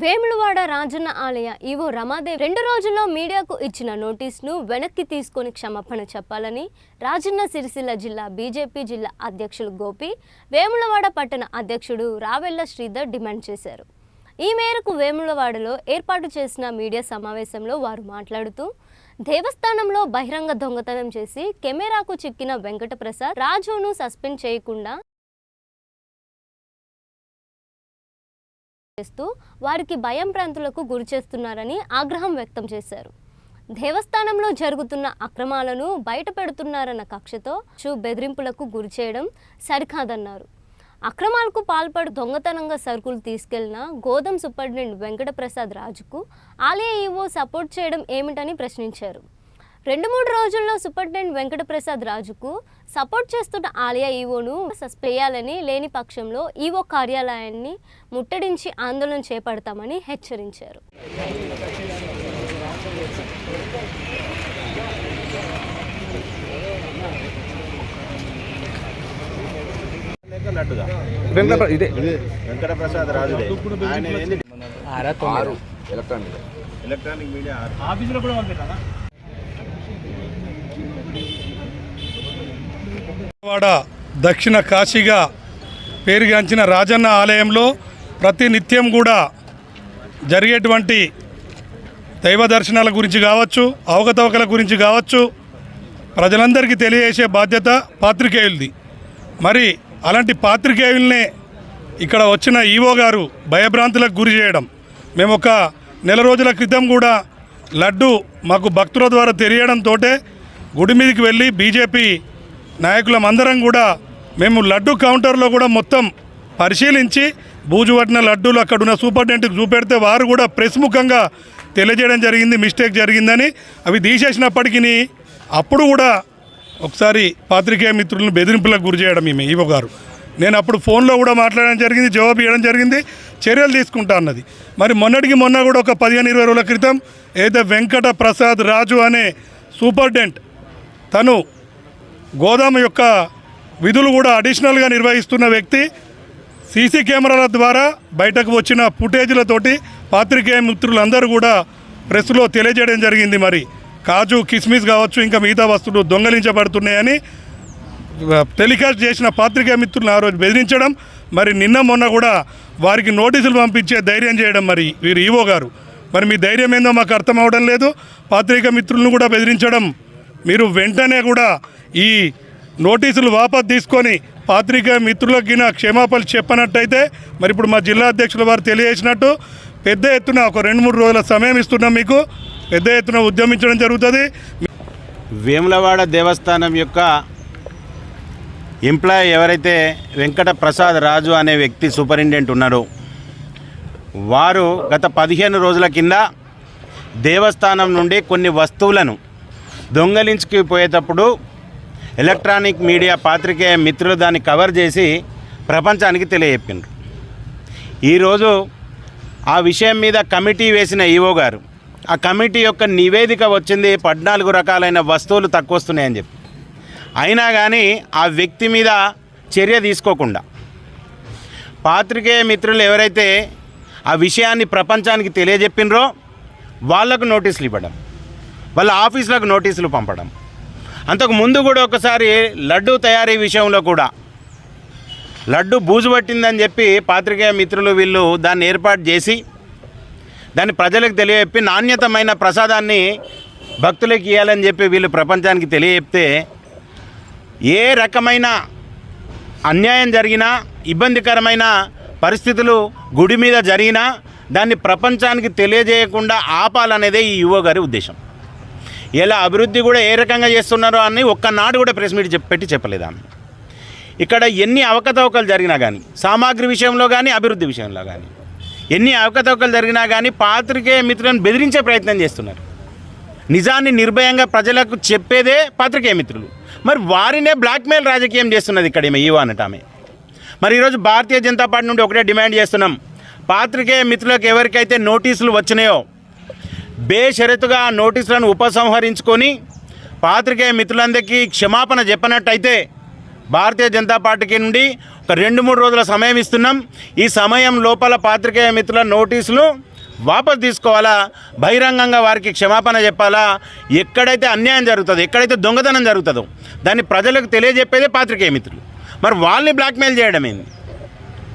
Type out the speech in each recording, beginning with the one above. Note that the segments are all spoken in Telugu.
వేములవాడ రాజన్న ఆలయ ఈవో రమాదేవి 2 రోజుల్లో మీడియాకు ఇచ్చిన నోటీసును వెనక్కి తీసుకొని క్షమాపణ చెప్పాలని రాజన్న సిరిసిల్ల జిల్లా బీజేపీ జిల్లా అధ్యక్షులు గోపి, వేములవాడ పట్టణ అధ్యక్షుడు రావెల్ల శ్రీధర్ డిమాండ్ చేశారు. ఈ మేరకు వేములవాడలో ఏర్పాటు చేసిన మీడియా సమావేశంలో వారు మాట్లాడుతూ, దేవస్థానంలో బహిరంగ దొంగతనం చేసి కెమెరాకు చిక్కిన వెంకటప్రసాద్ రాజును సస్పెండ్ చేయకుండా వారికి భయం ప్రాంతులకు గురి చేస్తున్నారని ఆగ్రహం వ్యక్తం చేశారు. దేవస్థానంలో జరుగుతున్న అక్రమాలను బయట పెడుతున్నారన్న కక్షతో బెదిరింపులకు గురి చేయడం సరికాదన్నారు. అక్రమాలకు పాల్పడి దొంగతనంగా సరుకులు తీసుకెళ్లిన గోదాం సూపరింటెండెంట్ వెంకటప్రసాద్ రాజుకు ఆలయ ఈవో సపోర్ట్ చేయడం ఏమిటని ప్రశ్నించారు. 2-3 రోజుల్లో సూపరింటెండెంట్ వెంకటప్రసాద్ రాజుకు సపోర్ట్ చేస్తున్న ఆలయ ఈవోను సస్పెండ్ చేయాలని, లేని పక్షంలో ఈవో కార్యాలయాన్ని ముట్టడించి ఆందోళన చేపడతామని హెచ్చరించారు. వెంకటప్రసాద్ రాజు ఎలక్ట్రానిక్ మీడియా ఆఫీసులో కూడా పంపిస్తారా? వాడ దక్షిణ కాశీగా పేరుగాంచిన రాజన్న ఆలయంలో ప్రతి నిత్యం కూడా జరిగేటువంటి దైవ దర్శనాల గురించి కావచ్చు, అవకతవకల గురించి కావచ్చు, ప్రజలందరికీ తెలియజేసే బాధ్యత పాత్రికేయులది. మరి అలాంటి పాత్రికేయుల్నే ఇక్కడ వచ్చిన ఈవో గారు భయభ్రాంతులకు గురి చేయడం. మేము ఒక 4 రోజుల క్రితం కూడా లడ్డు మాకు భక్తుల ద్వారా తెలియడంతో గుడి మీదకి వెళ్ళి బీజేపీ నాయకులమందరం కూడా మేము లడ్డు కౌంటర్లో కూడా మొత్తం పరిశీలించి బూజు పట్టిన లడ్డూలు అక్కడున్న సూపరింటెండెంట్కి చూపెడితే వారు కూడా ప్రెస్ ముఖంగా తెలియజేయడం జరిగింది, మిస్టేక్ జరిగిందని. అవి తీసేసినప్పటికీ అప్పుడు కూడా ఒకసారి పాత్రికేయ మిత్రులను బెదిరింపులకు గురి చేయడం ఈవో గారు. నేను అప్పుడు ఫోన్లో కూడా మాట్లాడడం జరిగింది, జవాబు ఇవ్వడం జరిగింది, చర్యలు తీసుకుంటా అన్నది. మరి మొన్న కూడా ఒక 15-20 రోజుల క్రితం ఏదైతే వెంకటప్రసాద్ రాజు అనే సూపరింటెండెంట్ తను గోదాము యొక్క విధులు కూడా అడిషనల్గా నిర్వహిస్తున్న వ్యక్తి సీసీ కెమెరాల ద్వారా బయటకు వచ్చిన ఫుటేజ్లతోటి పాత్రికేయ మిత్రులందరూ కూడా ప్రెస్లో తెలియజేయడం జరిగింది. మరి కాజు, కిస్మిస్ కావచ్చు, ఇంకా మిగతా వస్తువులు దొంగలించబడుతున్నాయని టెలికాస్ట్ చేసిన పాత్రికేయ మిత్రులను ఆ రోజు బెదిరించడం, మరి మొన్న కూడా వారికి నోటీసులు పంపించే ధైర్యం చేయడం. మరి వీరు ఈవో గారు, మరి మీ ధైర్యం ఏందో మాకు అర్థం అవడం లేదు. పాత్రికేయ మిత్రులను కూడా బెదిరించడం. మీరు వెంటనే కూడా ఈ నోటీసులు వాపసు తీసుకొని పాత్రికేయ మిత్రులకి క్షమాపణలు చెప్పనట్టయితే, మరి ఇప్పుడు మా జిల్లా అధ్యక్షుల వారు తెలియజేసినట్టు పెద్ద ఎత్తున ఒక 2-3 రోజుల సమయం ఇస్తున్నాం, మీకు పెద్ద ఎత్తున ఉద్యమించడం జరుగుతుంది. వేములవాడ దేవస్థానం యొక్క ఎంప్లాయీ ఎవరైతే వెంకటప్రసాద్ రాజు అనే వ్యక్తి సూపరింటెండెంట్ ఉన్నారో వారు గత 15 రోజుల కింద దేవస్థానం నుండి కొన్ని వస్తువులను దొంగలించుకుపోయేటప్పుడు ఎలక్ట్రానిక్ మీడియా పాత్రికేయ మిత్రులు దాన్ని కవర్ చేసి ప్రపంచానికి తెలియజెప్పిండ్రు. ఈరోజు ఆ విషయం మీద కమిటీ వేసిన ఈవో గారు, ఆ కమిటీ యొక్క నివేదిక వచ్చింది 14 రకాలైన వస్తువులు తక్కువ వస్తున్నాయని చెప్పి. అయినా కానీ ఆ వ్యక్తి మీద చర్య తీసుకోకుండా పాత్రికేయ మిత్రులు ఎవరైతే ఆ విషయాన్ని ప్రపంచానికి తెలియజెప్పినరో వాళ్లకు నోటీసులు ఇవ్వడం, వాళ్ళ ఆఫీసులకు నోటీసులు పంపడం. అంతకు ముందు కూడా ఒకసారి లడ్డు తయారీ విషయంలో కూడా లడ్డు బూజు పట్టిందని చెప్పి పాత్రికేయ మిత్రులు వీళ్ళు దాన్ని ఏర్పాటు చేసి దాన్ని ప్రజలకు తెలియజెప్పి నాణ్యతమైన ప్రసాదాన్ని భక్తులకు ఇవ్వాలని చెప్పి వీళ్ళు ప్రపంచానికి తెలియజెప్తే, ఏ రకమైన అన్యాయం జరిగినా, ఇబ్బందికరమైన పరిస్థితులు గుడి మీద జరిగినా దాన్ని ప్రపంచానికి తెలియజేయకుండా ఆపాలనేదే ఈ ఈవో గారి ఉద్దేశం. ఇలా అభివృద్ధి కూడా ఏ రకంగా చేస్తున్నారో అని ఒక్కనాడు కూడా ప్రెస్ మీట్ పెట్టి చెప్పలేదు ఆమె. ఇక్కడ ఎన్ని అవకతవకలు జరిగినా కానీ, సామాగ్రి విషయంలో కానీ, అభివృద్ధి విషయంలో కానీ ఎన్ని అవకతవకలు జరిగినా కానీ పాత్రికేయ మిత్రులను బెదిరించే ప్రయత్నం చేస్తున్నారు. నిజాన్ని నిర్భయంగా ప్రజలకు చెప్పేదే పాత్రికేయ మిత్రులు. మరి వారినే బ్లాక్మెయిల్ రాజకీయం చేస్తున్నది ఇక్కడ ఈవో అన్నట్టు ఆమె. మరి ఈరోజు భారతీయ జనతా పార్టీ నుండి ఒకటే డిమాండ్ చేస్తున్నాం, పాత్రికేయ మిత్రులకు ఎవరికైతే నోటీసులు వచ్చినాయో బేషరతుగా నోటీసులను ఉపసంహరించుకొని పాత్రికేయ మిత్రులందరికీ క్షమాపణ చెప్పనట్టయితే భారతీయ జనతా పార్టీకి నుండి ఒక 2-3 రోజుల సమయం ఇస్తున్నాం. ఈ సమయం లోపల పాత్రికేయ మిత్రుల నోటీసులు వాపసు తీసుకోవాలా, బహిరంగంగా వారికి క్షమాపణ చెప్పాలా. ఎక్కడైతే అన్యాయం జరుగుతుందో, ఎక్కడైతే దొంగతనం జరుగుతుందో దాన్ని ప్రజలకు తెలియజెప్పేదే పాత్రికేయ మిత్రులు. మరి వాళ్ళని బ్లాక్మెయిల్ చేయడం ఏంది?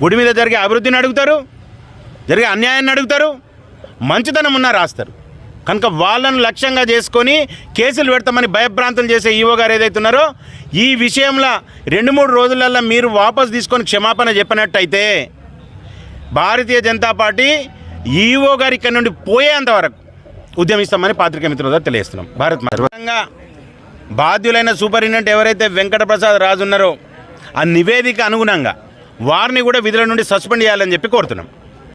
గుడి మీద జరిగే అభివృద్ధిని అడుగుతారు, జరిగే అన్యాయాన్ని అడుగుతారు, మంచితనం ఉన్నా రాస్తారు. కనుక వాళ్ళను లక్ష్యంగా చేసుకొని కేసులు పెడతామని భయభ్రాంతులు చేసే ఈవో గారు ఏదైతున్నారో, ఈ విషయంలో 2-3 రోజులలో మీరు వాపసు తీసుకొని క్షమాపణ చెప్పినట్టయితే భారతీయ జనతా పార్టీ ఈవో గారు ఇక్కడ నుండి పోయేంత వరకు ఉద్యమిస్తామని పాత్రికేయ మిత్రులుగా తెలియజేస్తున్నాం. భారత్ మాతంగా బాధ్యులైన సూపరింటెండెంట్ ఎవరైతే వెంకటప్రసాద్ రాజు ఉన్నారో ఆ నివేదిక అనుగుణంగా వారిని కూడా విధుల నుండి సస్పెండ్ చేయాలని చెప్పి కోరుతున్నాం.